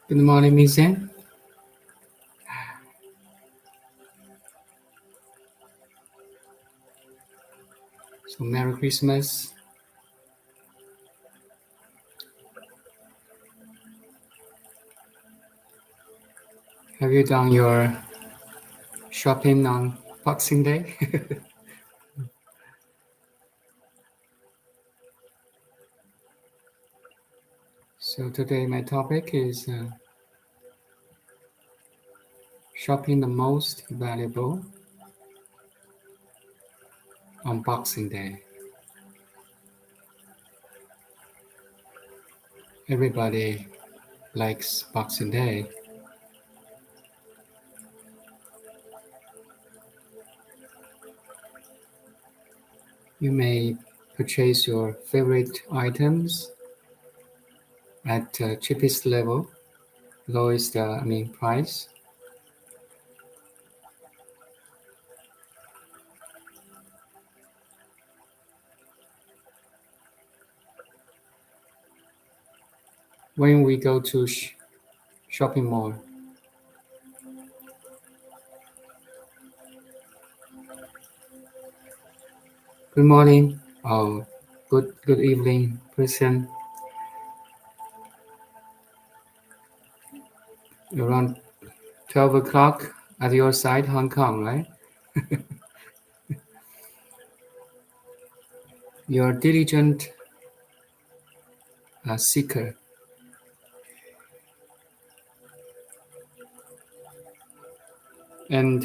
Good morning, Miss Anne. So, Merry Christmas. Have you done your shopping on Boxing Day? So, today my topic is shopping the most valuable on Boxing Day. Everybody likes Boxing Day. You may purchase your favorite items at cheapest level, lowest price. When we go to shopping mall, good morning. Oh, good evening, person. Around 12 o'clock at your side, Hong Kong, right? You're a diligent seeker, and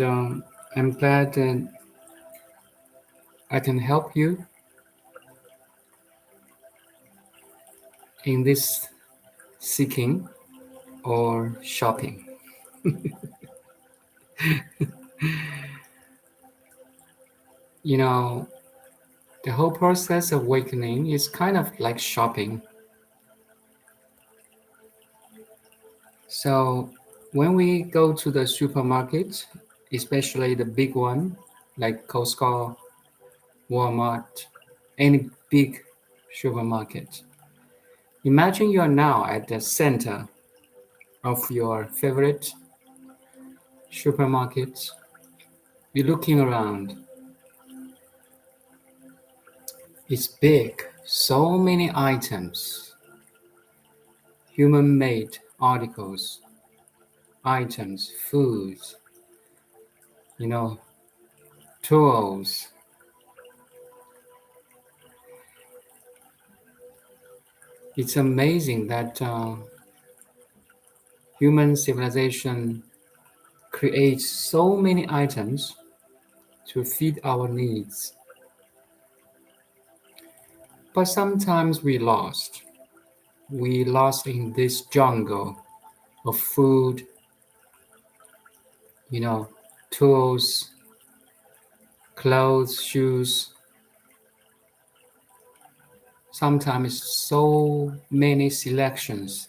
I'm glad that I can help you in this seeking or shopping. You know, the whole process of awakening is kind of like shopping. So when we go to the supermarket, especially the big one like Costco, Walmart, any big supermarket, imagine you are now at the center of your favorite supermarket. You're looking around. It's big, so many items, human-made articles, items, foods, you know, tools. It's amazing that human civilization creates so many items to feed our needs. But sometimes we lost. We lost in this jungle of food, you know, tools, clothes, shoes. Sometimes so many selections.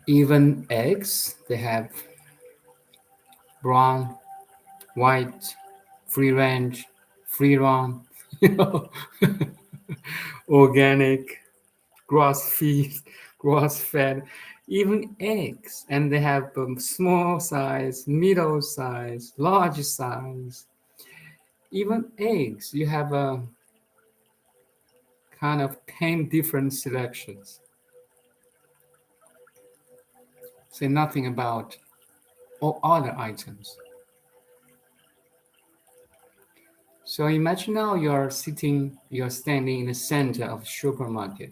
Even eggs, they have brown, white, free range, free run, you know, organic, grass feed, grass fed, even eggs. And they have small size, middle size, large size. Even eggs, you have a kind of 10 different selections. Say nothing about all other items. So imagine now you're standing in the center of a supermarket.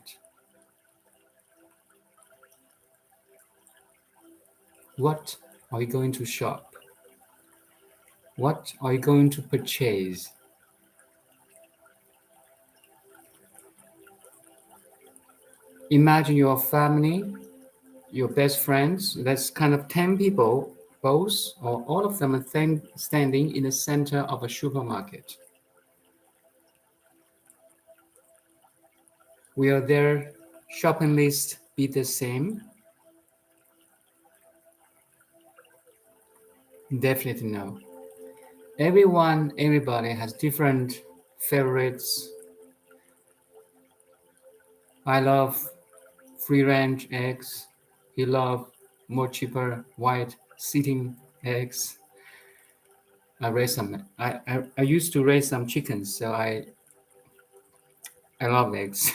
What are you going to shop? What are you going to purchase? Imagine your family, your best friends, that's kind of 10 people, both or all of them are standing in the center of a supermarket. Will their shopping list be the same? Definitely no. Everybody has different favorites. I love free range eggs. He loved more cheaper white sitting eggs. I raised some. I used to raise some chickens, so I love eggs.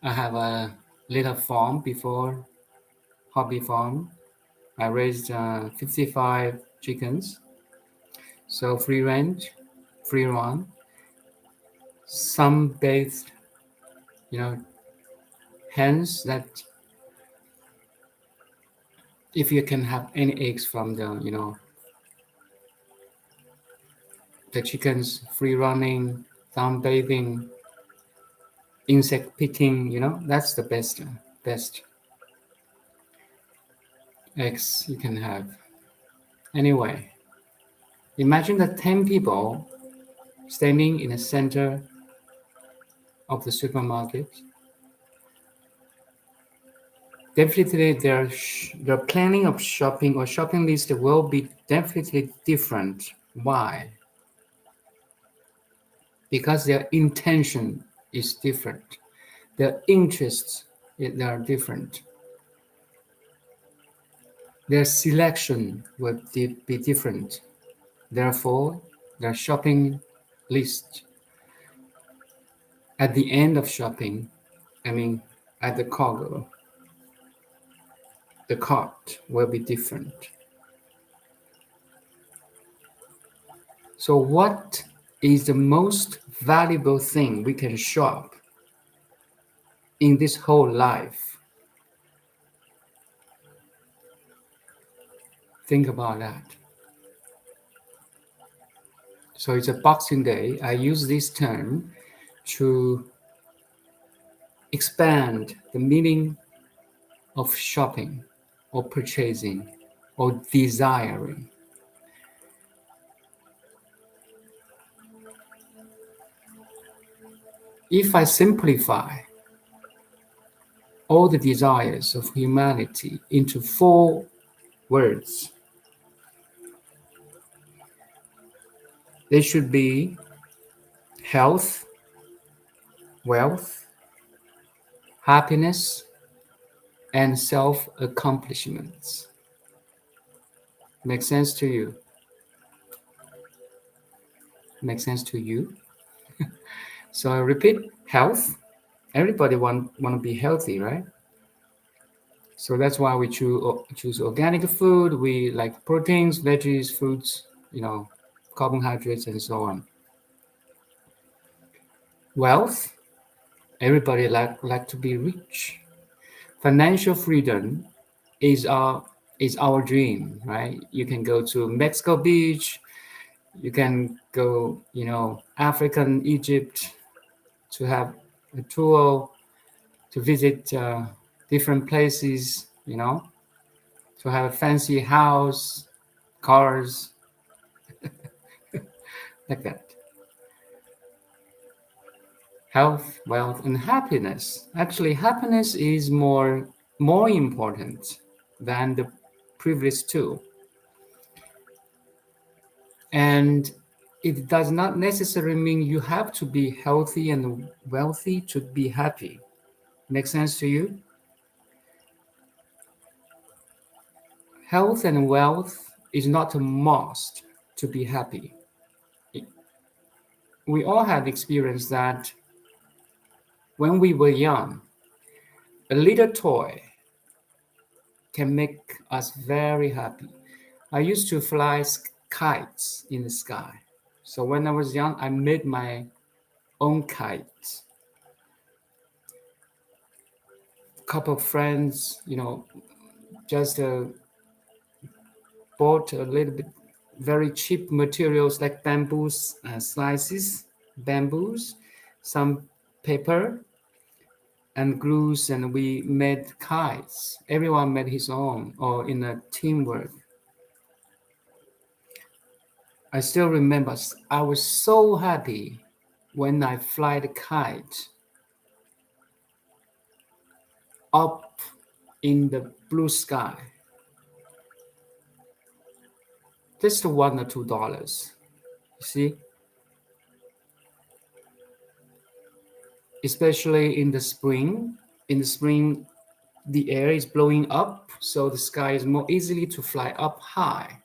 I have a little farm before, hobby farm. I raised 55 chickens, so free range, free run. Some bathed, you know, hens that if you can have any eggs from the chickens free running, sun bathing, insect picking, that's the best eggs you can have. Anyway, imagine the 10 people standing in the center of the supermarket. Definitely their planning of shopping or shopping list will be definitely different. Why? Because their intention is different. Their interests they are different. Their selection will be different. Therefore, their shopping list at the end of shopping, I mean, at the cargo, the cart will be different. So, what is the most valuable thing we can shop in this whole life? Think about that. So, it's a Boxing Day. I use this term to expand the meaning of shopping or purchasing or desiring. If I simplify all the desires of humanity into 4 words, they should be health, wealth, happiness, and self-accomplishments. Make sense to you? Make sense to you? So I repeat, health. Everybody want to be healthy, right? So that's why we choose organic food. We like proteins, veggies, fruits, carbohydrates, and so on. Wealth. Everybody like to be rich. Financial freedom is our dream, right? You can go to Mexico Beach. You can go, African Egypt to have a tour, to visit different places, to have a fancy house, cars, like that. Health, wealth, and happiness. Actually, happiness is more important than the previous 2. And it does not necessarily mean you have to be healthy and wealthy to be happy. Make sense to you? Health and wealth is not a must to be happy. We all have experienced that when we were young, a little toy can make us very happy. I used to fly kites in the sky. So when I was young, I made my own kites. A couple of friends, just bought a little bit very cheap materials like bamboos, bamboos, some paper and glues, and we made kites. Everyone made his own or in a teamwork. I still remember I was so happy when I fly the kite up in the blue sky. Just $1 or $2. You see? especially in the spring. In the spring, the air is blowing up, so the sky is more easily to fly up high.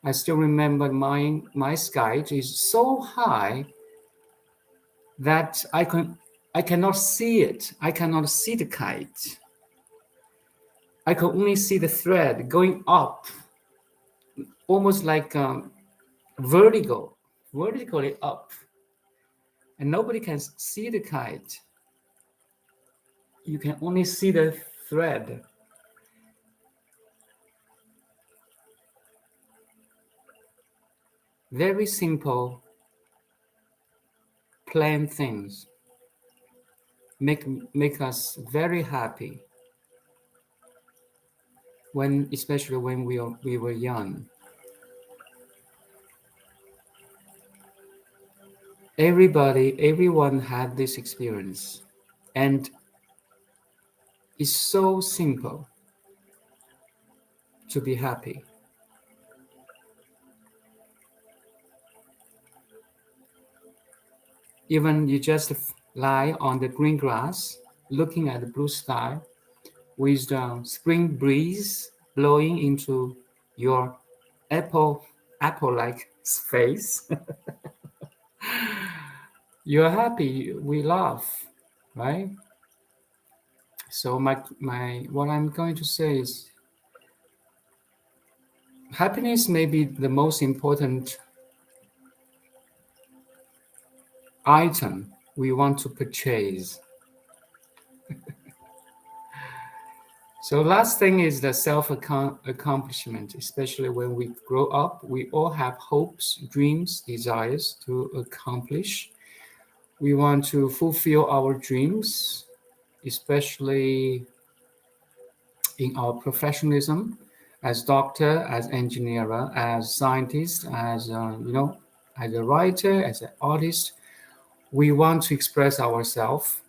I still remember my sky is so high that I cannot see it. I cannot see the kite. I can only see the thread going up, almost like vertically up, and nobody can see the kite. You can only see the thread. Very simple, plain things make us very happy especially when we were young. Everyone had this experience, and it's so simple to be happy. Even you just lie on the green grass, looking at the blue sky, with the spring breeze blowing into your apple-like face. You're happy. We laugh, right? So what I'm going to say is, happiness may be the most important item we want to purchase. So last thing is the self-accomplishment. Especially when we grow up, we all have hopes, dreams, desires to accomplish. We want to fulfill our dreams, especially in our professionalism as doctor, as engineer, as scientist, as as a writer, as an artist. We want to express ourselves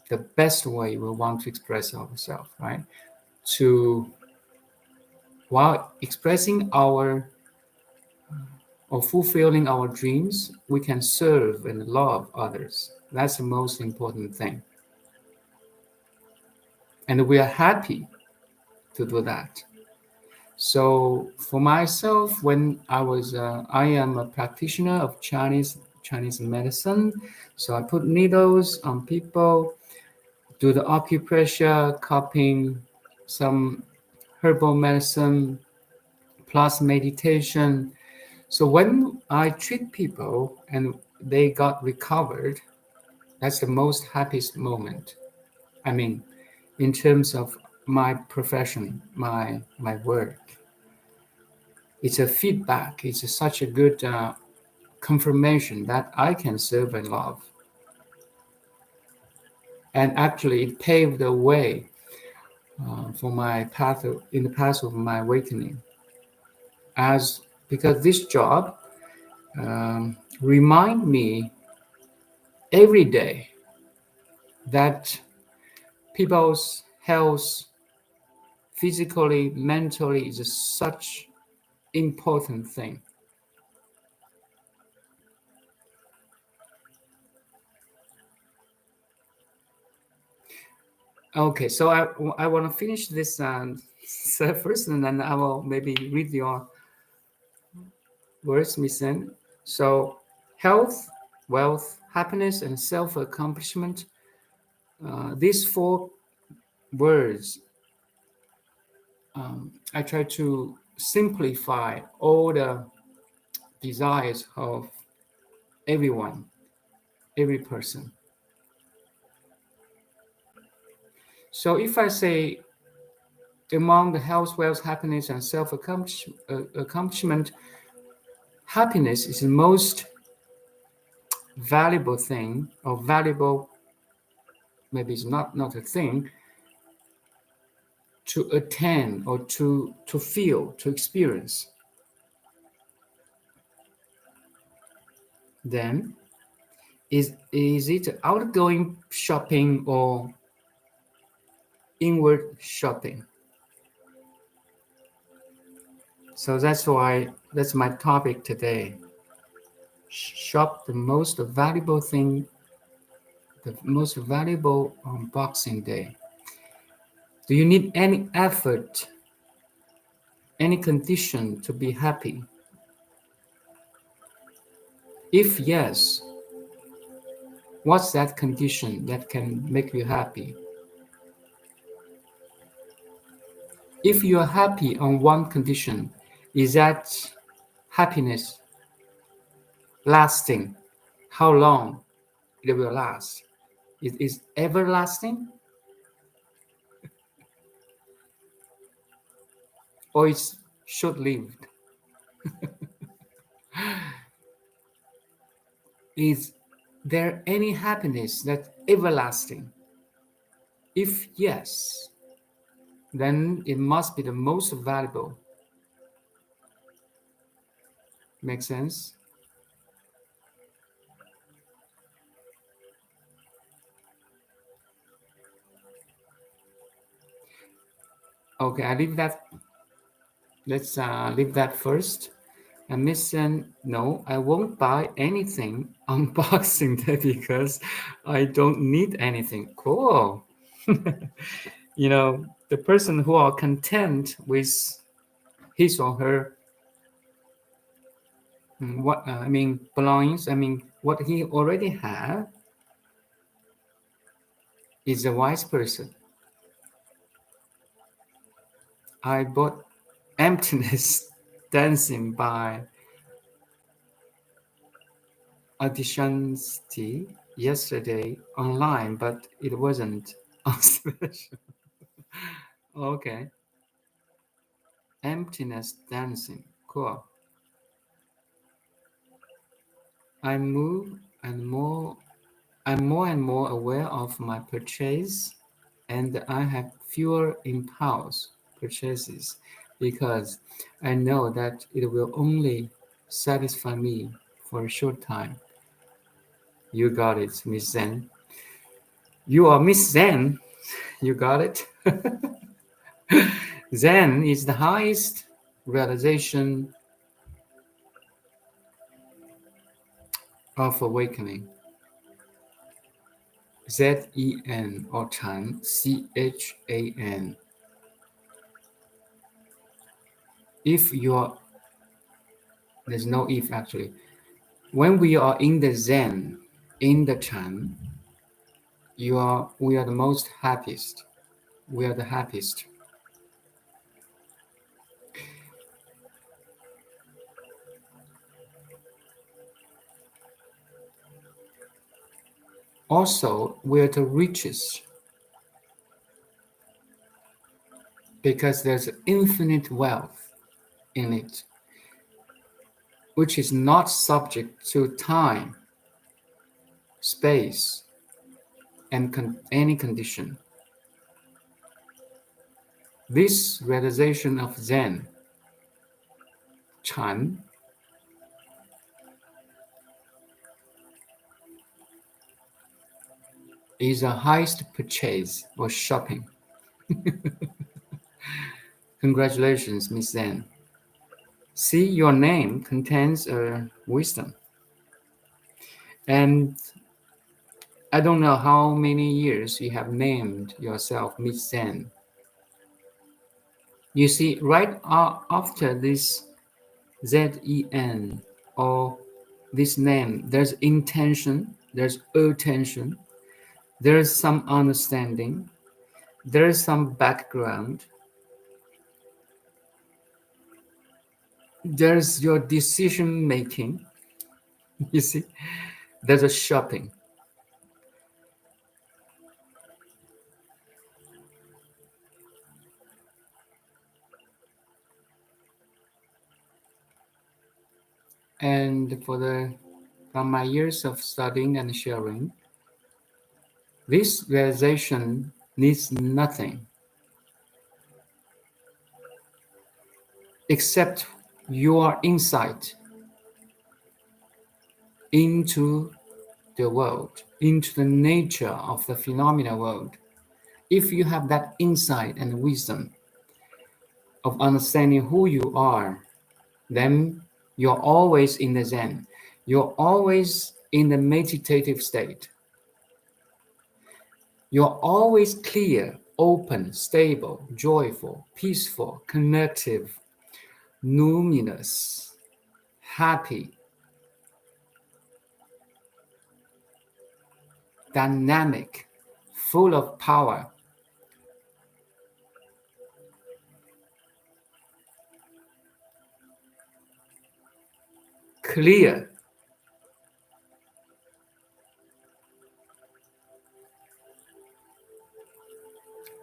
the best way we want to express ourselves, right? While expressing our or fulfilling our dreams, we can serve and love others. That's the most important thing. And we are happy to do that. So for myself, when I am a practitioner of Chinese medicine. So I put needles on people, do the acupressure, cupping, some herbal medicine, plus meditation. So when I treat people and they got recovered, that's the most happiest moment. I mean, in terms of my profession, my work. It's a feedback. It's such a good confirmation that I can serve and love. And actually, it paved the way for my path in the path of my awakening. Because this job remind me every day that people's health, physically, mentally, is such important thing. Okay, so I want to finish this first, and then I will maybe read your words, Miss N. So, health, wealth, happiness, and self-accomplishment. These four words, I try to simplify all the desires of everyone, every person. So if I say among the health, wealth, happiness, and self-accomplishment, happiness is the most valuable thing, or valuable, maybe it's not a thing, to attain or to feel, to experience. Then, is it outgoing shopping or inward shopping? So that's my topic today. Shop the most valuable thing, the most valuable on Boxing Day. Do you need any effort, any condition to be happy? If yes, what's that condition that can make you happy? If you are happy on one condition, is that happiness lasting? How long it will last? It is everlasting, or it's short-lived? Is there any happiness that's everlasting? If yes, then it must be the most valuable. Make sense? Okay, I leave that. Let's leave that first. And Miss Sen, no, I won't buy anything on Boxing Day because I don't need anything. Cool. The person who are content with his or her belongings. What he already have is a wise person. I bought Emptiness Dancing by Adishanti yesterday online, but it wasn't on special. Okay. Emptiness Dancing. Cool. I'm more and more aware of my purchase, and I have fewer impulse purchases because I know that it will only satisfy me for a short time. You got it, Miss Zen. You are Miss Zen. You got it. Zen is the highest realization of awakening. Zen or Chan, Chan. If you are, there's no if actually. When we are in the Zen, in the Chan, we are the most happiest. We are the happiest. Also, we are the richest because there's infinite wealth in it, which is not subject to time, space, and any condition. This realization of Zen, Chan, is a highest purchase or shopping. Congratulations, Miss Zen. See, your name contains a wisdom. And I don't know how many years you have named yourself Miss Zen. You see, right after this Zen or this name, there's intention, there's attention, there's some understanding, there's some background, there's your decision making. You see, there's a shopping. And from my years of studying and sharing, this realization needs nothing except your insight into the world, into the nature of the phenomena world. If you have that insight and wisdom of understanding who you are, then you're always in the Zen. You're always in the meditative state. You're always clear, open, stable, joyful, peaceful, connective, luminous, happy, dynamic, full of power, clear,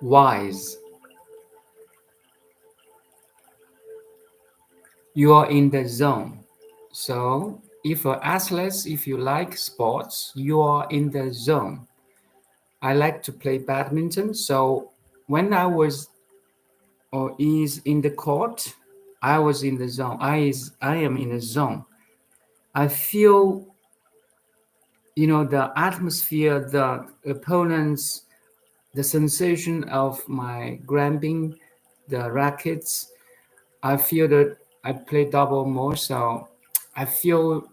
wise. You are in the zone. So if you're athletes, if you like sports, you are in the zone. I like to play badminton. So when I was or is in the court, I was in the zone. I am in the zone. I feel, the atmosphere, the opponents, the sensation of my grabbing the rackets. I feel that I play double more, so I feel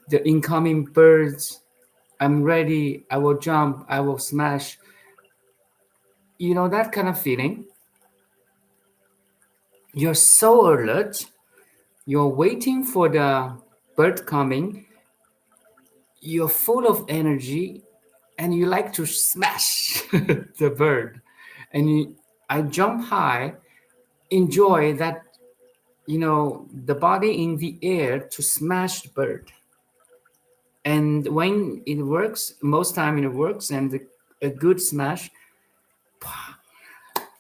the incoming birds. I'm ready. I will jump. I will smash. That kind of feeling. You're so alert. You're waiting for the bird coming. You're full of energy, and you like to smash the bird. And I jump high, enjoy that, the body in the air to smash the bird. And when it works, most time it works, and a good smash,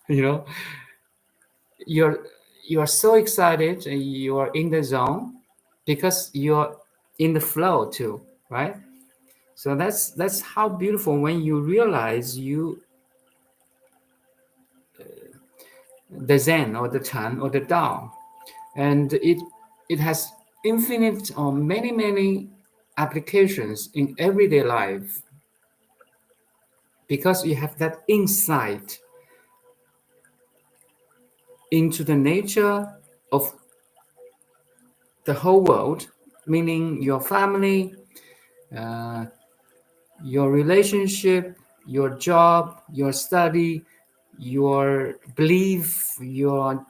you know, you're you're so excited, and you're in the zone because you're in the flow too, right? So that's how beautiful when you realize you the Zen or the Chan or the Tao, and it has infinite or many applications in everyday life because you have that insight into the nature of the whole world, meaning your family, uh, your relationship, your job, your study, your belief, and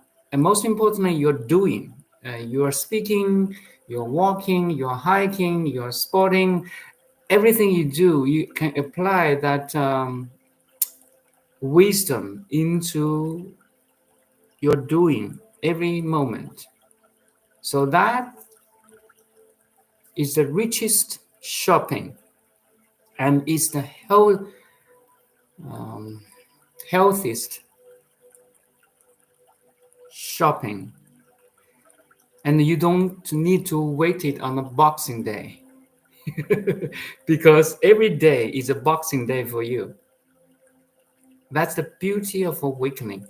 most importantly, your doing. You're speaking, you're walking, you're hiking, you're sporting. Everything you do, you can apply that wisdom into your doing every moment. So that is the richest shopping and is the um, healthiest shopping. And you don't need to wait it on a Boxing Day because every day is a Boxing Day for you. That's the beauty of awakening.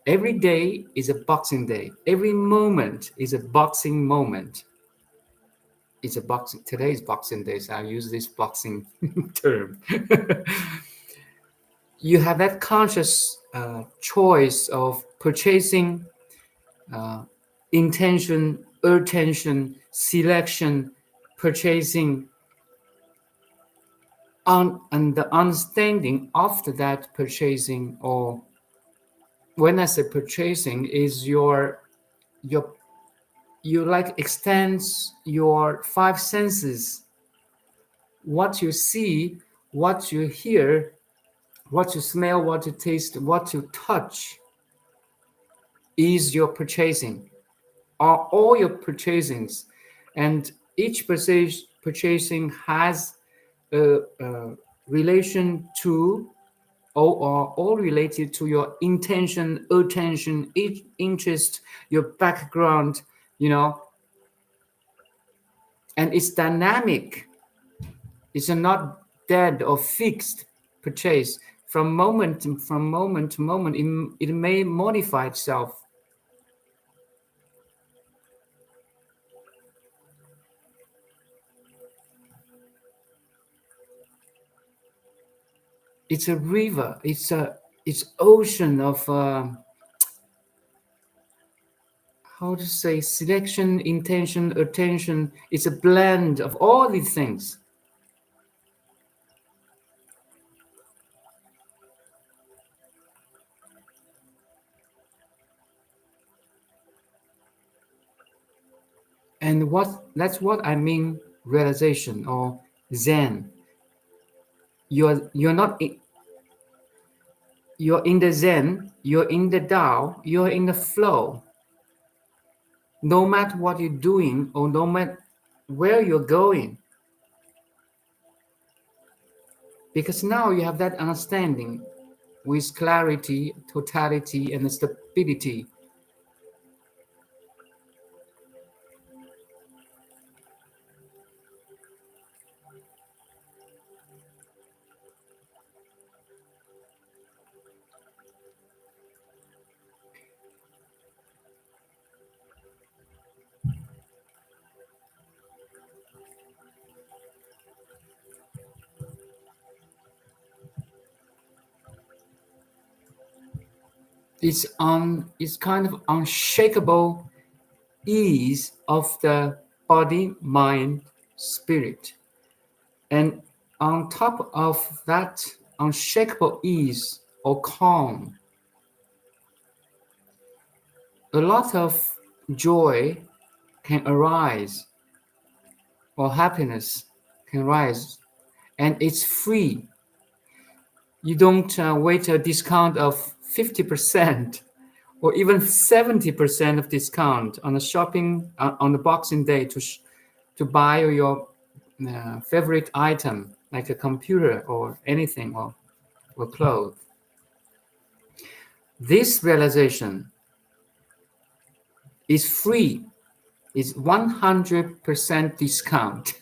Every day is a Boxing Day. Every moment is a boxing moment. It's a boxing. Today is Boxing Day, so I use this boxing term. You have that conscious choice of purchasing, uh, intention, attention, selection, purchasing, and the understanding after that purchasing, or when I say purchasing, is your you like extends your five senses, what you see, what you hear, what you smell, what you taste, what you touch is your purchasing, are all your purchasings. And each purchasing has a relation to, or are all related to your intention, attention, interest, your background, and it's dynamic. It's not dead or fixed purchase. From moment to moment, it may modify itself. It's a river. It's ocean of how to say selection, intention, attention. It's a blend of all these things. And that's what I mean, realization or Zen. You're not you're in the Zen, you're in the Tao, you're in the flow. No matter what you're doing or no matter where you're going, because now you have that understanding with clarity, totality, and stability. It's kind of unshakable ease of the body, mind, spirit. And on top of that unshakable ease or calm, a lot of joy can arise or happiness can rise, and it's free. You don't wait a discount of 50% or even 70% of discount on the shopping on the Boxing Day to buy your favorite item like a computer or anything or clothes. This realization is free, is 100% discount.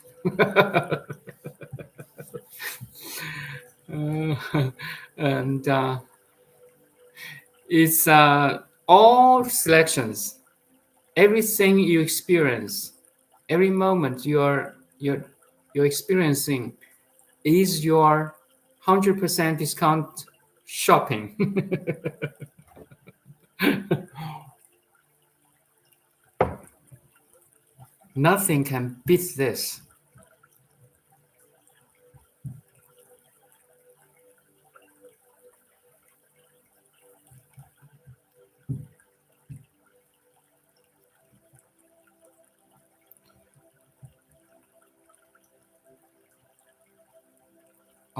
And it's all selections, everything you experience, every moment you're experiencing is your 100% discount shopping. Nothing can beat this.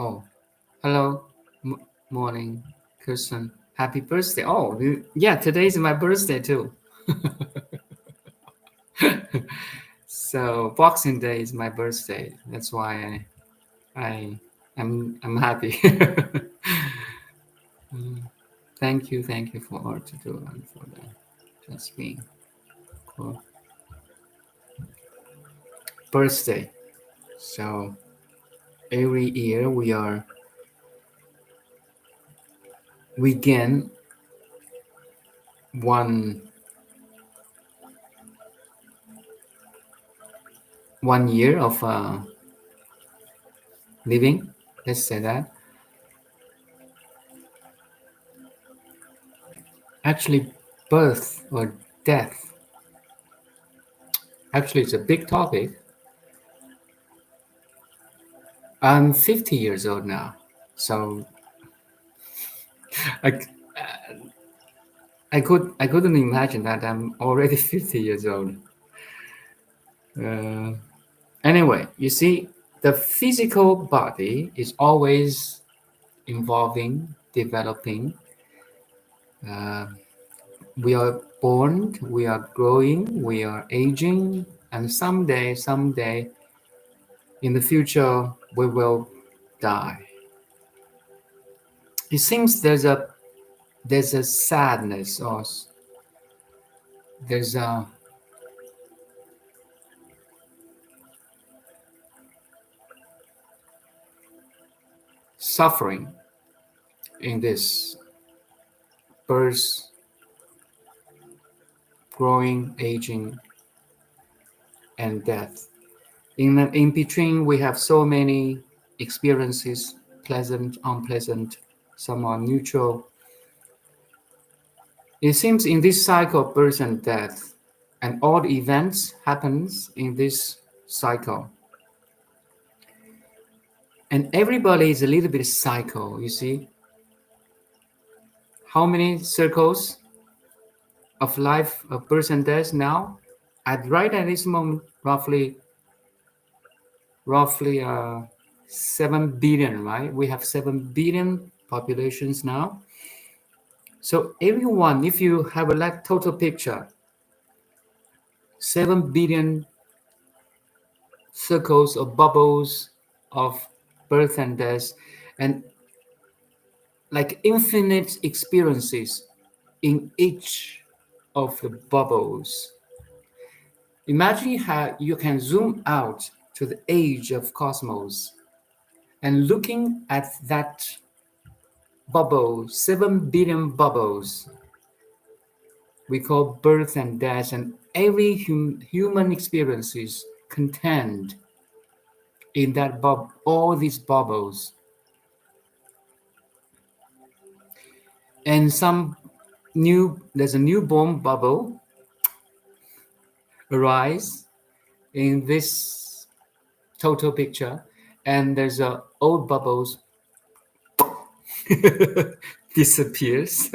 Oh, hello, morning, Kirsten. Happy birthday. Oh, yeah, today is my birthday too. So Boxing Day is my birthday. That's why I'm happy. Thank you for all to do and for that. Just being cool. Birthday. So every year we gain one year of living. Let's say that. Actually, birth or death. Actually, it's a big topic. I'm 50 years old now, so I, I couldn't imagine that I'm already 50 years old. Anyway, you see, the physical body is always evolving, developing. We are born, we are growing, we are aging, and someday, in the future, we will die. It seems there's a sadness, or there's a suffering in this birth, growing, aging, and death. In between, we have so many experiences, pleasant, unpleasant, some are neutral. It seems in this cycle of birth and death, and all the events happens in this cycle. And everybody is a little bit cycle, you see. How many circles of life, of birth and death now? right at this moment, roughly 7 billion, right? We have 7 billion populations now. So everyone, if you have a like total picture, 7 billion circles or bubbles of birth and death, and like infinite experiences in each of the bubbles. Imagine how you can zoom out to the age of cosmos and looking at that bubble, 7 billion bubbles we call birth and death, and every human experiences contained in that all these bubbles. And there's a newborn bubble arise in this total picture, and there's a old bubbles disappears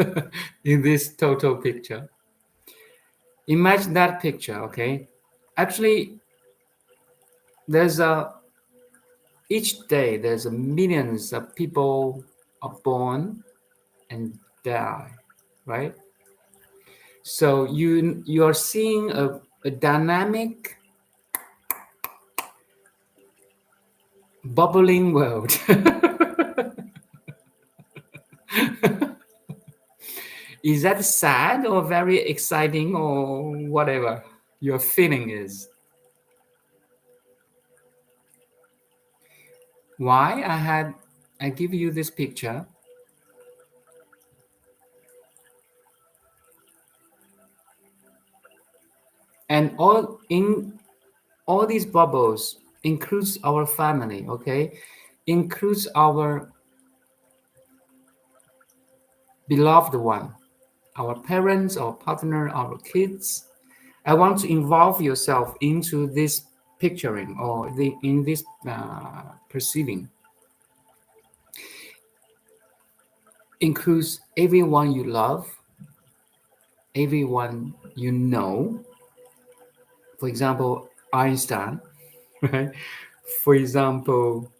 in this total picture. Imagine that picture, okay? Actually, there's each day there's millions of people are born and die, right? So you are seeing a dynamic, bubbling world. Is that sad or very exciting or whatever your feeling is? Why I give you this picture? And all these bubbles includes our family, okay? Includes our beloved one, our parents, our partner, our kids. I want to involve yourself into this picturing or in this perceiving. Includes everyone you love, everyone you know. For example, Einstein, right? For example,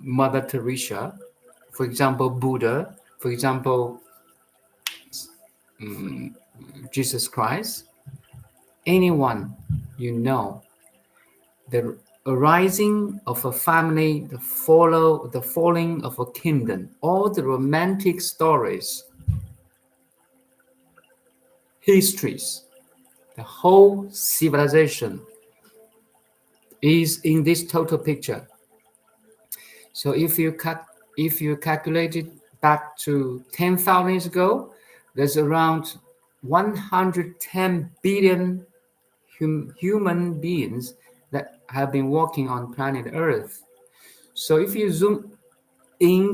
Mother Teresa. For example, Buddha. For example, Jesus Christ. Anyone you know, the arising of a family, the falling of a kingdom, all the romantic stories, histories, the whole civilization is in this total picture. So if you calculate it back to 10,000 years ago, there's around 110 billion human beings that have been walking on planet Earth. So if you zoom in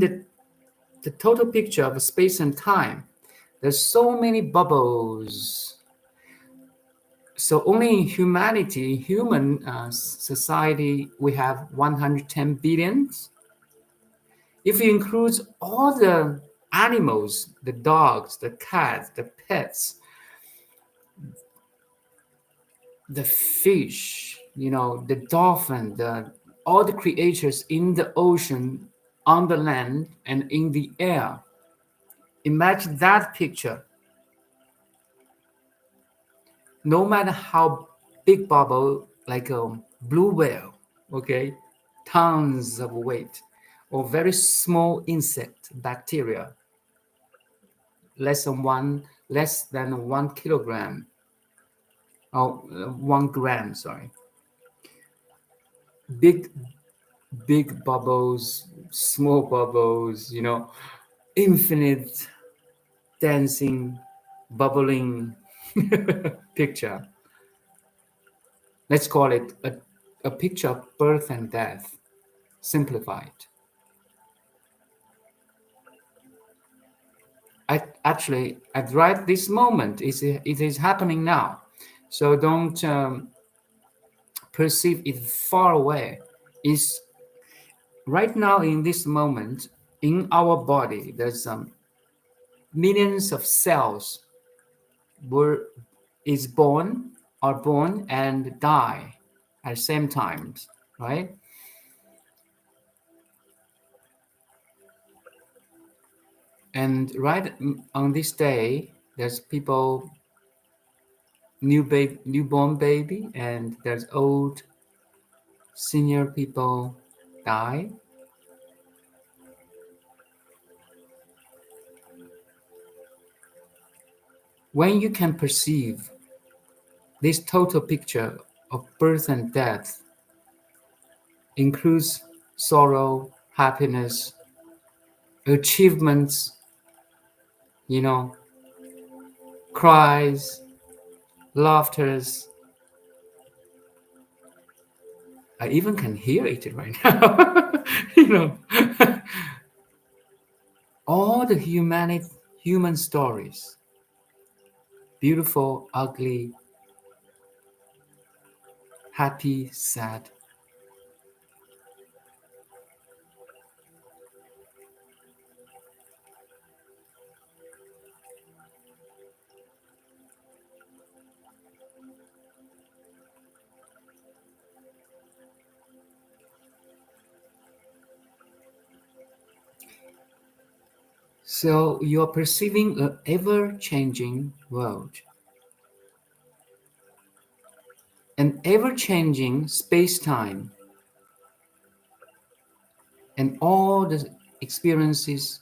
the total picture of space and time, there's so many bubbles. So only in humanity, human society, we have 110 billions. If you include all the animals, the dogs, the cats, the pets, the fish, the dolphin, all the creatures in the ocean, on the land, and in the air. Imagine that picture. No matter how big bubble, like a blue whale, okay, tons of weight, or very small insect, bacteria, less than 1 kilogram, or 1 gram, sorry. Big bubbles, small bubbles, infinite dancing, bubbling picture. Let's call it a picture of birth and death, simplified. Actually, at right this moment, it is happening now. So don't perceive it far away. It's right now in this moment in our body. There's millions of cells is born are born and die at the same time, right? And right on this day, there's people, newborn baby, and there's old senior people die. When you can perceive this total picture of birth and death, includes sorrow, happiness, achievements, you know, cries, laughters. I even can hear it right now. you know, all the human stories, beautiful, ugly, happy, sad. So you're perceiving an ever-changing world, an ever-changing space-time, and all the experiences,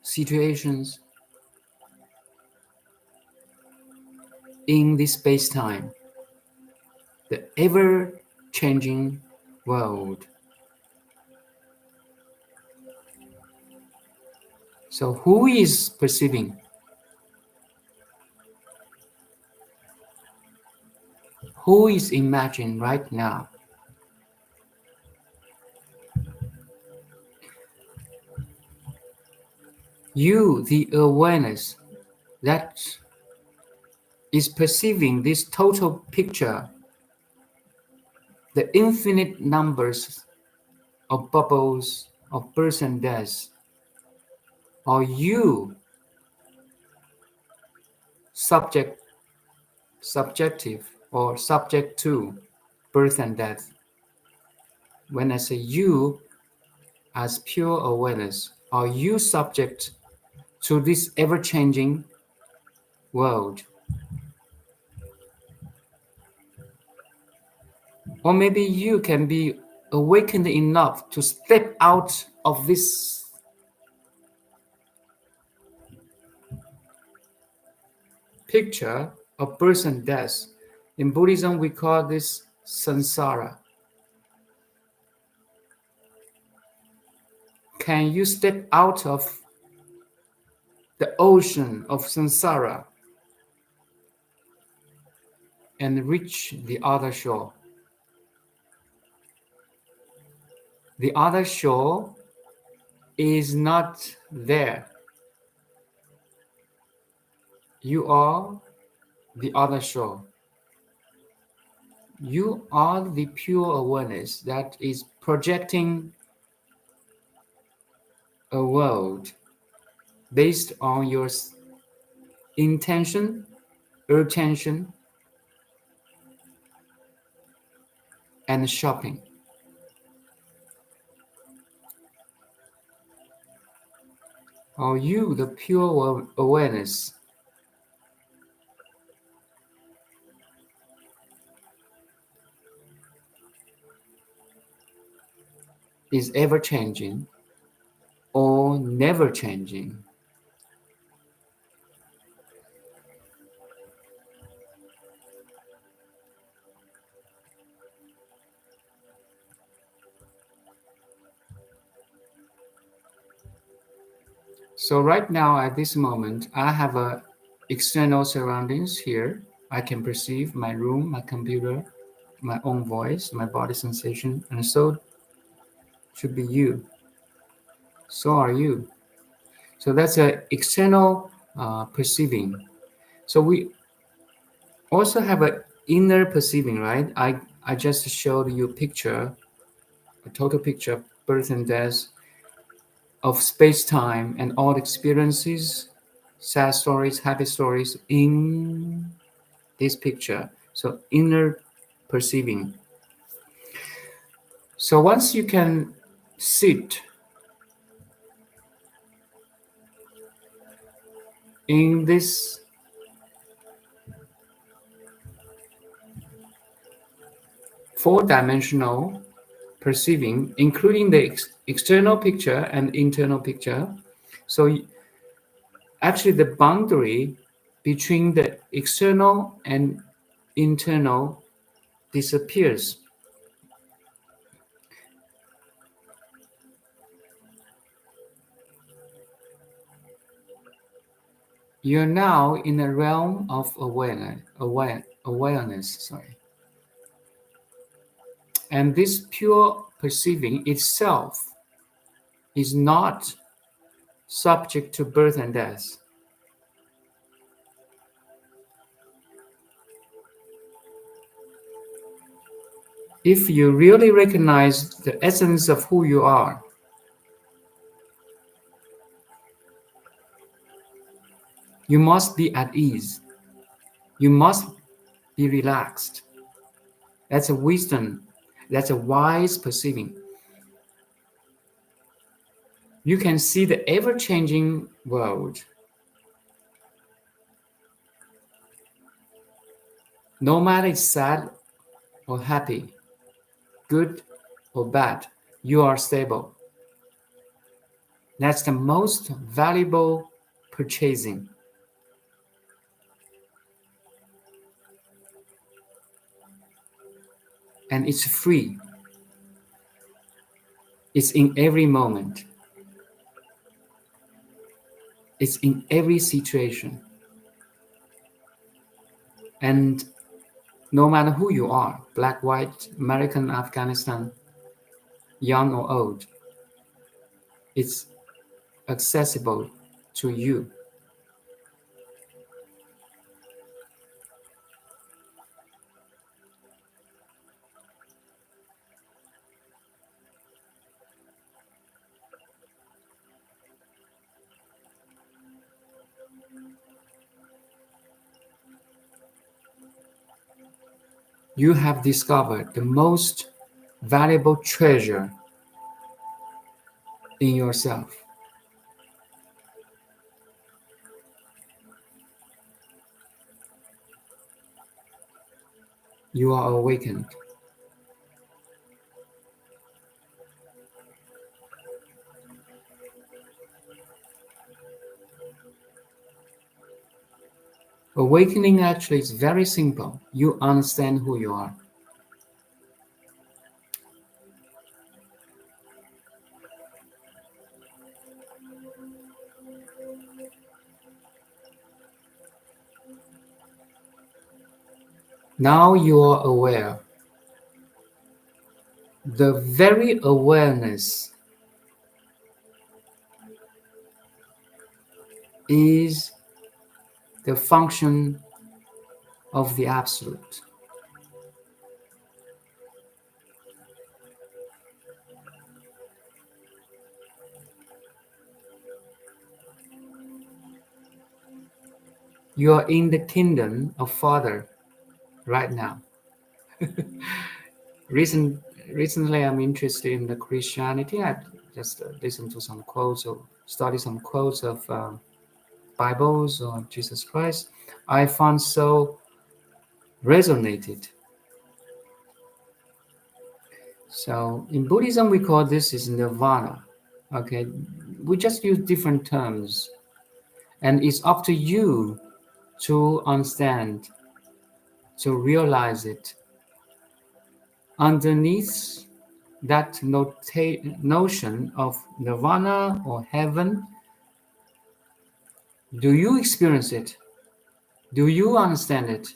situations in this space-time, the ever-changing world. So who is perceiving? Who is imagining right now? You, the awareness that is perceiving this total picture, the infinite numbers of bubbles of birth and death, are you subjective or subject to birth and death? When I say you as pure awareness, are you subject to this ever-changing world? Or maybe you can be awakened enough to step out of this picture of birth and death. In Buddhism, we call this samsara. Can you step out of the ocean of samsara and reach the other shore? The other shore is not there. You are the other shore. You are the pure awareness that is projecting a world based on your intention, attention, and shopping. Are you the pure awareness? Is ever changing or never changing? So right now at this moment, I have a external surroundings here. I can perceive my room, my computer, my own voice, my body sensation, and so should be you. So are you. So that's a external perceiving. So we also have an inner perceiving, right? I just showed you a picture, a total picture of birth and death, of space-time and all experiences, sad stories, happy stories in this picture. So inner perceiving. So once you can sit in this four-dimensional perceiving, including the external picture and internal picture, so actually the boundary between the external and internal disappears. You're now in a realm of awareness, sorry. And this pure perceiving itself is not subject to birth and death. If you really recognize the essence of who you are, you must be at ease. You must be relaxed. That's a wisdom. That's a wise perceiving. You can see the ever-changing world. No matter it's sad or happy, good or bad, you are stable. That's the most valuable purchasing. And it's free. It's in every moment. It's in every situation. And no matter who you are, black, white, American, Afghanistan, young or old, it's accessible to you. You have discovered the most valuable treasure in yourself. You are awakened. Awakening actually is very simple. You understand who you are. Now you are aware. The very awareness is the function of the Absolute. You are in the kingdom of Father right now. Recently, I'm interested in the Christianity. I just listened to some quotes or studied some quotes of Bibles or Jesus Christ. I found so resonated. So in Buddhism, we call this is nirvana. Okay, we just use different terms, and it's up to you to understand, to realize it. Underneath that notion of nirvana or heaven, do you experience it? Do you understand it?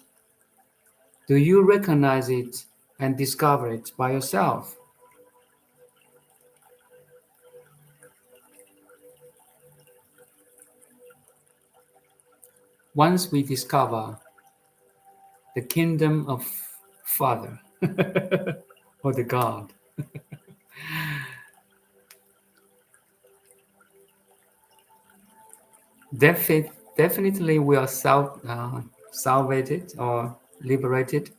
Do you recognize it and discover it by yourself? Once we discover the kingdom of Father or the God, definitely we are salvated or liberated.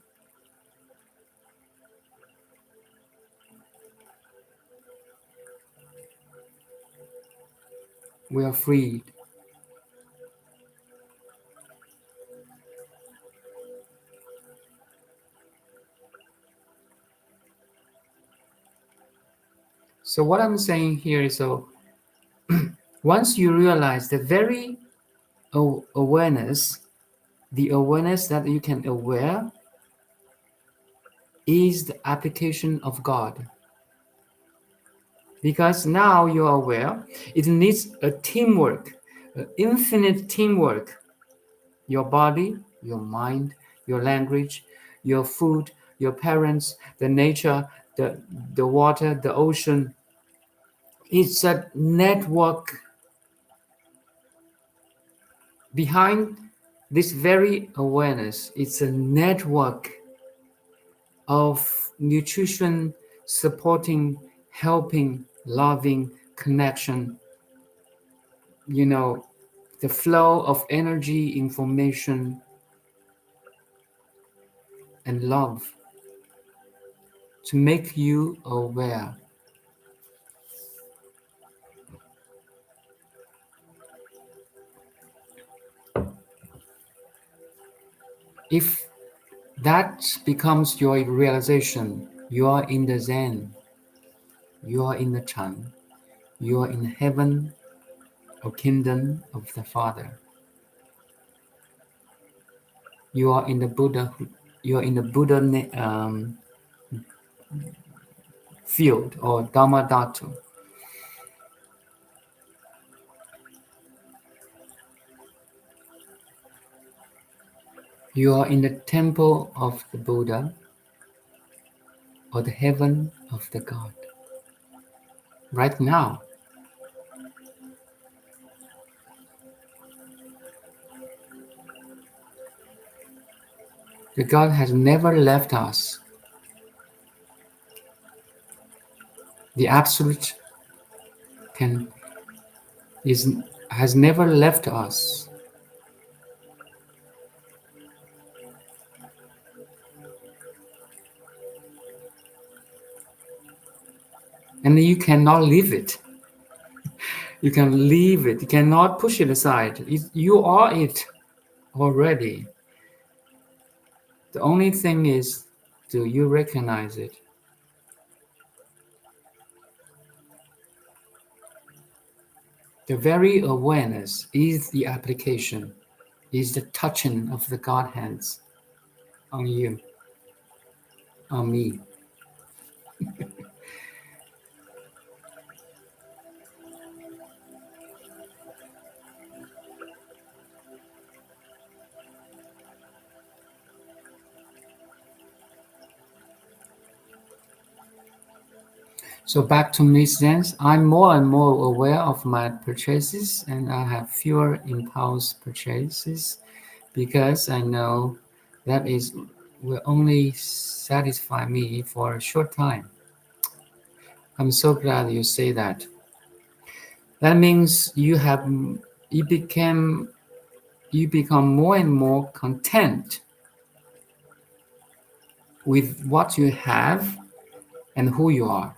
We are freed. So what I'm saying here is, so once you realize the very awareness, the awareness that you can aware is the application of God. Because now you are aware, it needs a teamwork, infinite teamwork. Your body, your mind, your language, your food, your parents, the nature, the water, the ocean. It's a network. Behind this very awareness, it's a network of nutrition, supporting, helping, loving, connection, the flow of energy, information, and love to make you aware. If that becomes your realization, you are in the Zen, you are in the Chan, you are in heaven or kingdom of the Father. You are in the Buddha. You are in the Buddha field or Dhamma Dhatu. You are in the temple of the Buddha or the heaven of the God. Right now, the God has never left us. The Absolute has never left us. And you cannot leave it. You can leave it. You cannot push it aside. You are it already. The only thing is, do you recognize it? The very awareness is the application, is the touching of the God hands on you, on me. So back to me, Zen. I'm more and more aware of my purchases, and I have fewer impulse purchases because I know that will only satisfy me for a short time. I'm so glad you say that. That means you become more and more content with what you have and who you are.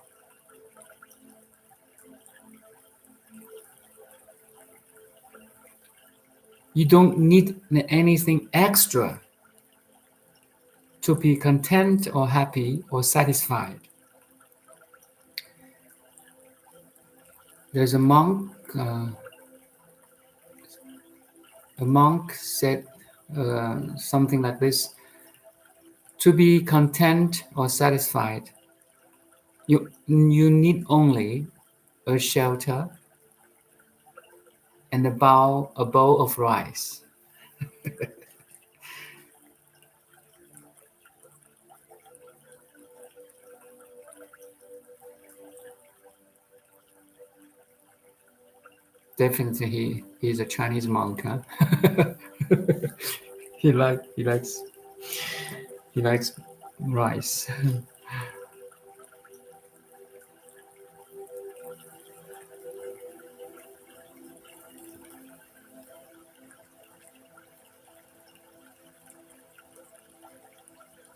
You don't need anything extra to be content or happy or satisfied. There's a monk. A monk said something like this: to be content or satisfied, you need only a shelter and a bowl of rice. Definitely, he's a Chinese monk. Huh? he likes rice.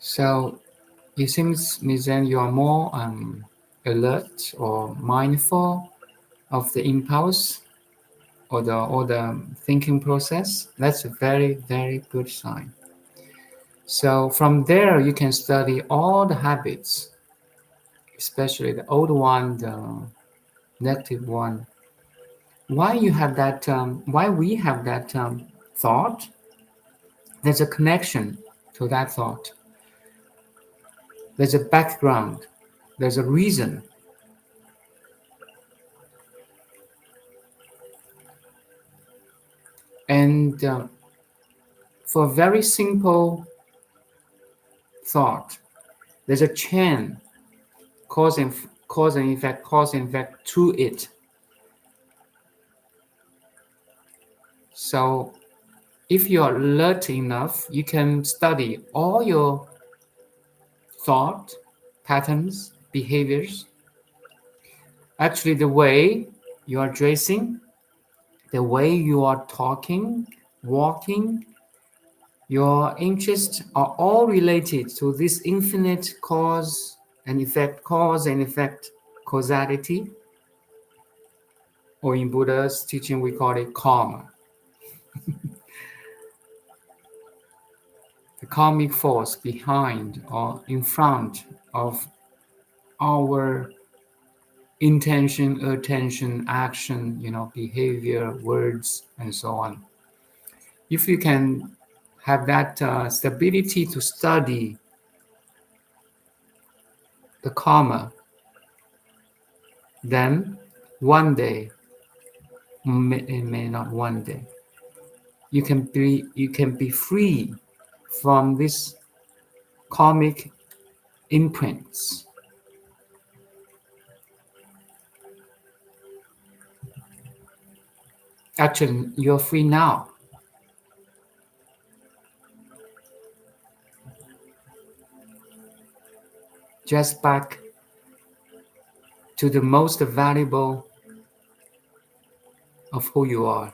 So it seems, Ms. Zen, you are more alert or mindful of the impulse or the thinking process. That's a very, very good sign. So from there, you can study all the habits, especially the old one, the negative one. Why you have that? Why we have that thought? There's a connection to that thought. There's a background. There's a reason. And for a very simple thought, there's a chain, cause and effect to it. So if you are alert enough, you can study all your thought patterns, behaviors. Actually, the way you are dressing, the way you are talking, walking, your interests are all related to this infinite cause and effect, causality, or in Buddha's teaching, we call it karma. The karmic force behind or in front of our intention, attention, action, behavior, words, and so on. If you can have that stability to study the karma, then one day, may not one day, you can be free from these karmic imprints. Actually, you're free now. Just back to the most valuable of who you are,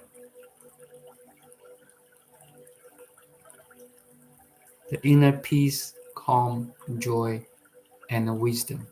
the inner peace, calm, joy, and wisdom.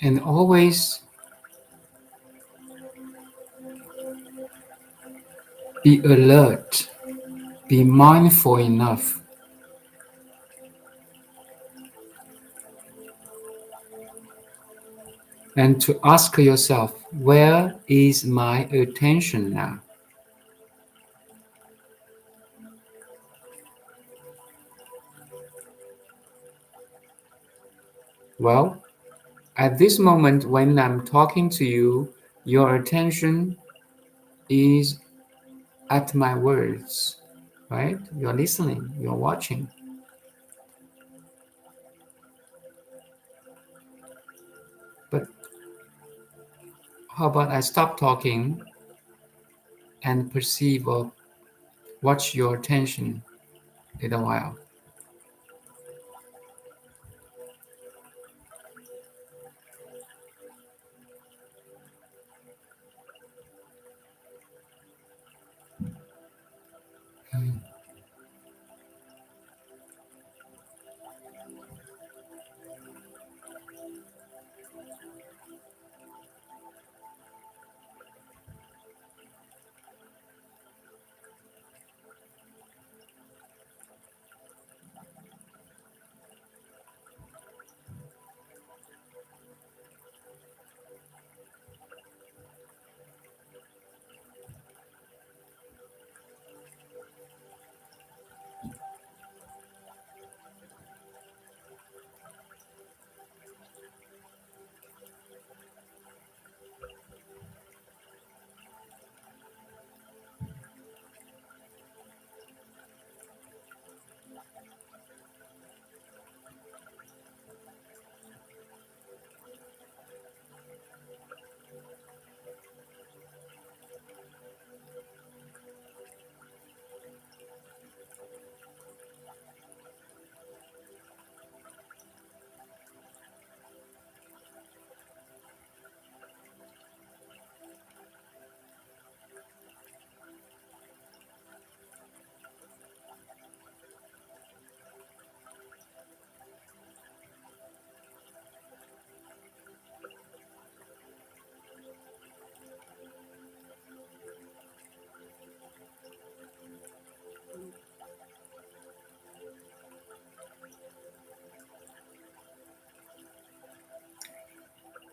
And always be alert, be mindful enough and to ask yourself, where is my attention now? Well, at this moment when I'm talking to you, your attention is at my words, right? You're listening, you're watching. But how about I stop talking and perceive or watch your attention a little while?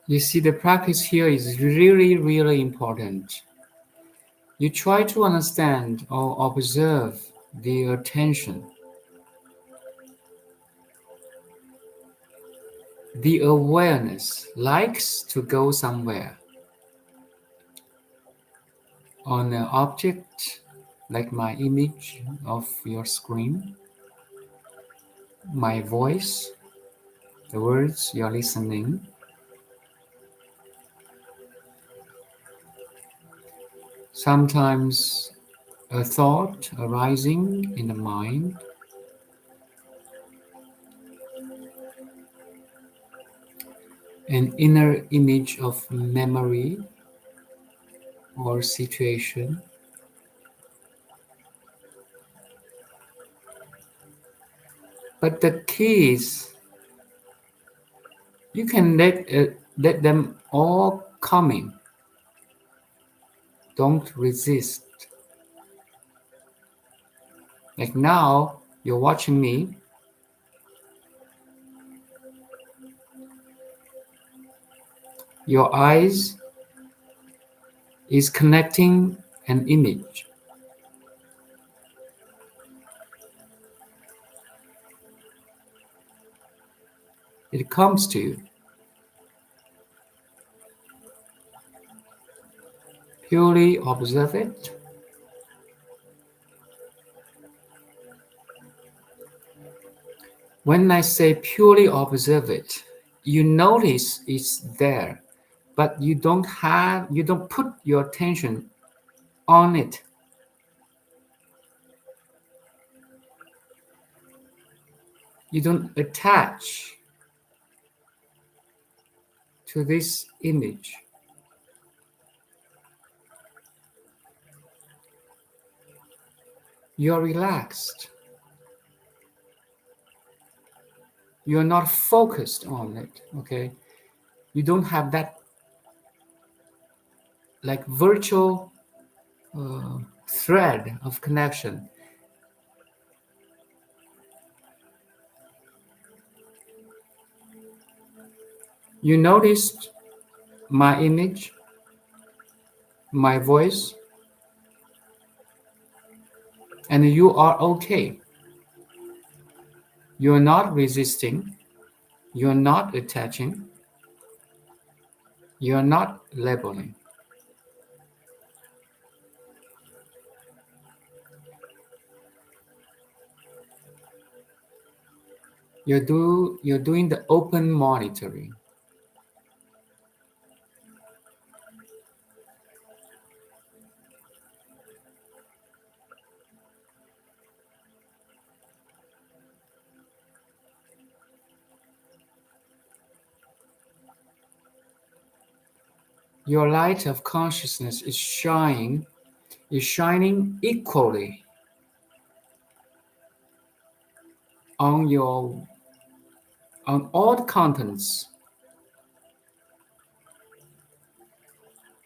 You see, the practice here is really, really important. You try to understand or observe the attention. The awareness likes to go somewhere on an object like my image of your screen, my voice, the words you're listening. Sometimes a thought arising in the mind, an inner image of memory or situation. But the key is you can let them all come in. Don't resist. Like now, you're watching me. Your eyes is connecting an image. It comes to you. Purely observe it. When I say purely observe it, you notice it's there, but you don't put your attention on it. You don't attach to this image. You're relaxed. You're not focused on it, okay? You don't have that like virtual thread of connection. You noticed my image, my voice, and you are okay. You're not resisting. You're not attaching. You're not labeling. You're doing the open monitoring. Your light of consciousness is shining equally on all the contents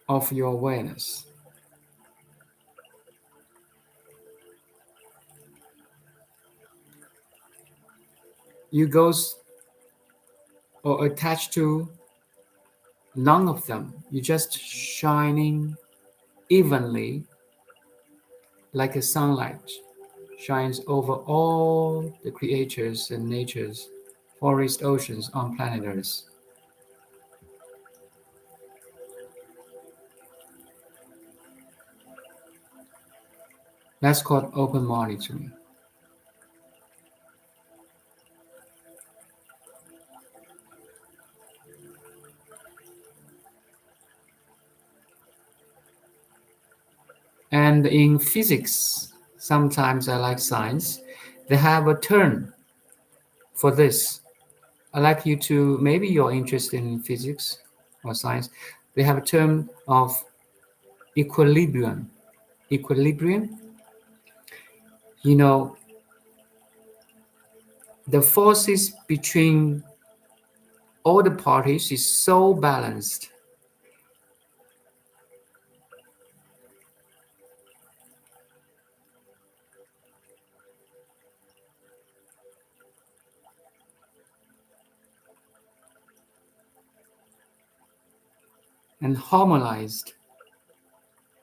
of your awareness. You go or attach to none of them. You're just shining evenly like a sunlight shines over all the creatures and natures, forests, oceans on planet Earth. That's called open monitoring. And in physics, sometimes I like science, they have a term for this. I like you to, maybe you're interested in physics or science. They have a term of equilibrium. Equilibrium, you know, the forces between all the parties is so balanced. and harmonized.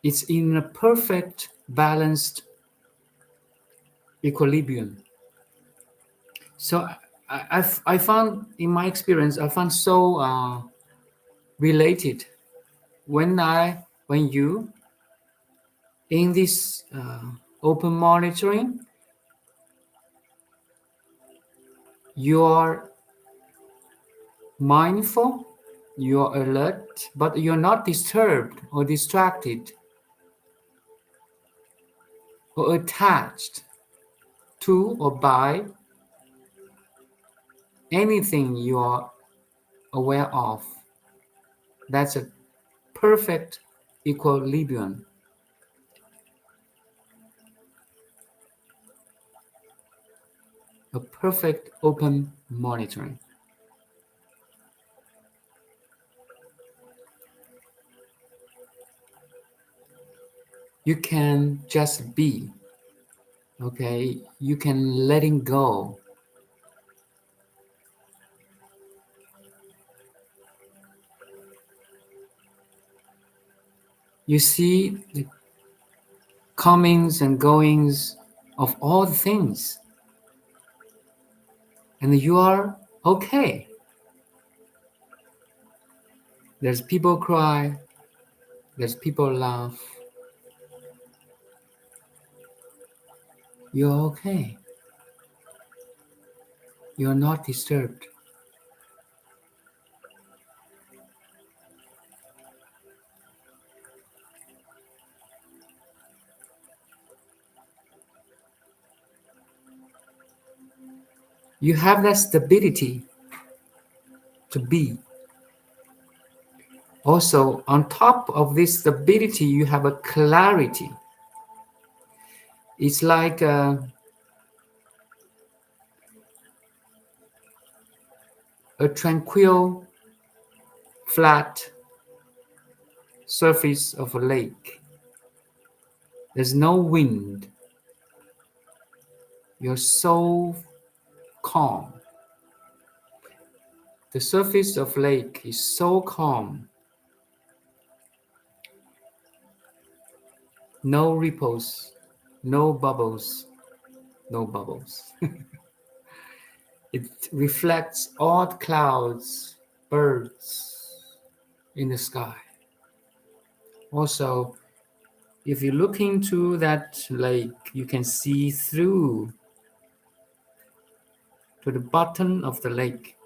It's in a perfect, balanced equilibrium. So I found, in my experience, I found so related when you in this open monitoring, you are mindful, you are alert, but you're not disturbed or distracted or attached to or by anything you are aware of. That's a perfect equilibrium. A perfect open monitoring. You can just be, okay? You can letting go. You see the comings and goings of all the things, and you are okay. There's people cry, there's people laugh. You're okay. You're not disturbed. You have that stability to be. Also, on top of this stability, you have a clarity. It's like a tranquil, flat surface of a lake. There's no wind. You're so calm. The surface of lake is so calm. No ripples, no bubbles, no bubbles. It reflects all the clouds, birds in the sky. Also, if you look into that lake, you can see through to the bottom of the lake.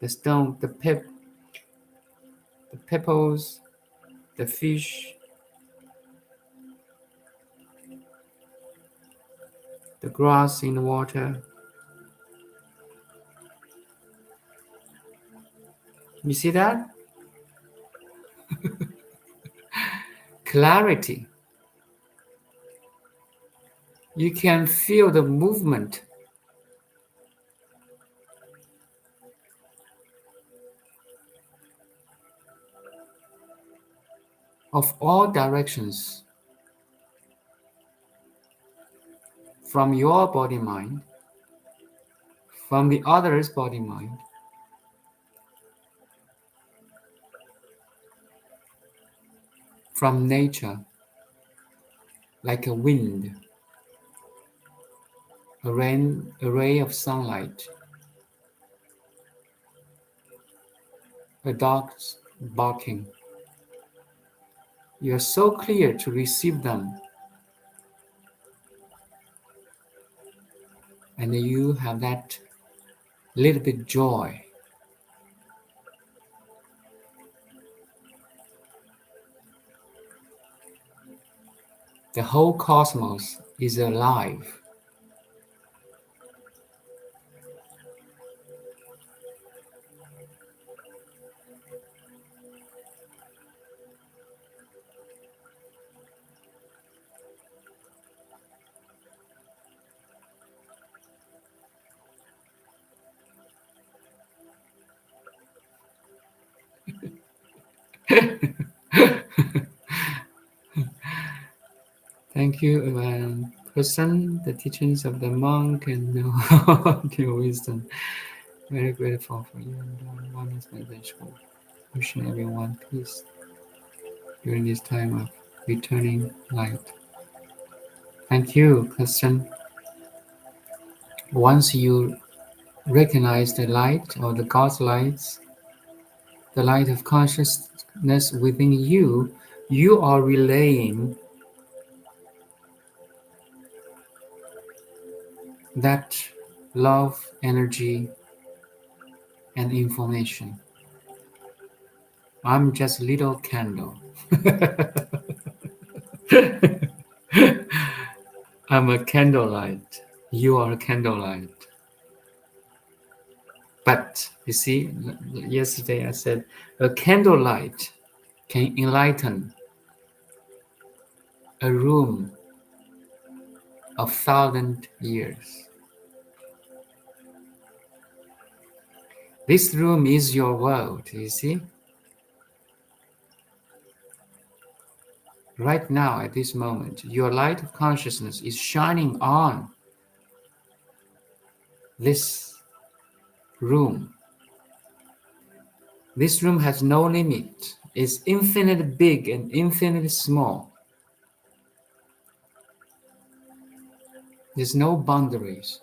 The stone, the pebbles, the fish, the grass in the water. You see that? Clarity. You can feel the movement of all directions from your body mind, from the other's body mind, from nature, like a wind, a ray of sunlight, a dog's barking. You are so clear to receive them, and you have that little bit joy. The whole cosmos is alive. Thank you, Ivan. Person, the teachings of the monk and your wisdom. Very grateful for you and one is my school. Wishing everyone peace during this time of returning light. Thank you, Christian. Once you recognize the light or the God's lights, the light of consciousness within you, you are relaying that love, energy, and information. I'm just a little candle. I'm a candlelight. You are a candlelight. But you see, yesterday I said a candlelight can enlighten a room of 1,000 years. This room is your world, you see? Right now, at this moment, your light of consciousness is shining on this room. This room has no limit. It's infinitely big and infinitely small. There's no boundaries.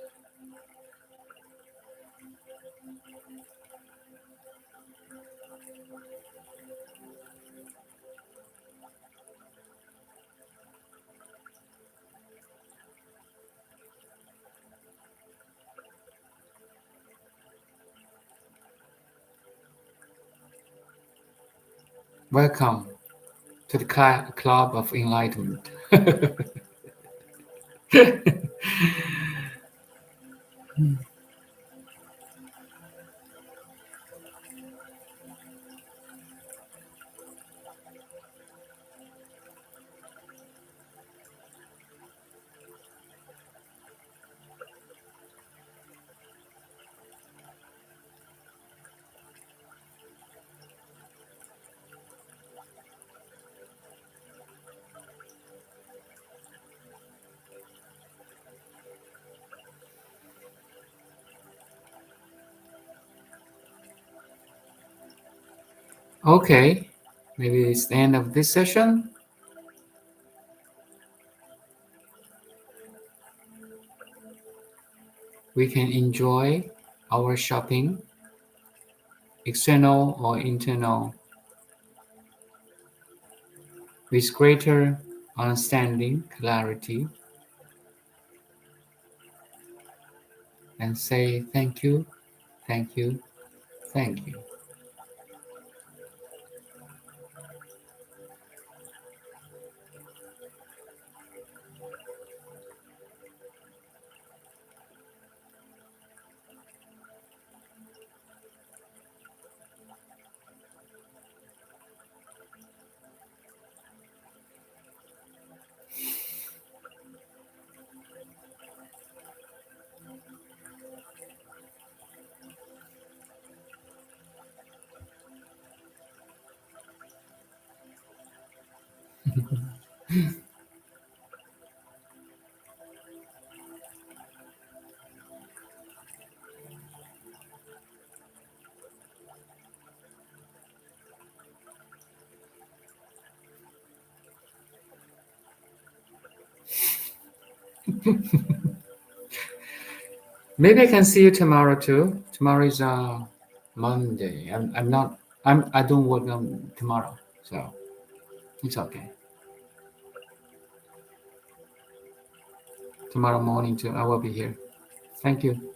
Welcome to the club of enlightenment. Okay, maybe it's the end of this session. We can enjoy our shopping, external or internal, with greater understanding, clarity, and say thank you, thank you, thank you. Maybe I can see you tomorrow too. Tomorrow is Monday. I don't work on tomorrow, so it's okay. Tomorrow morning too, I will be here. Thank you.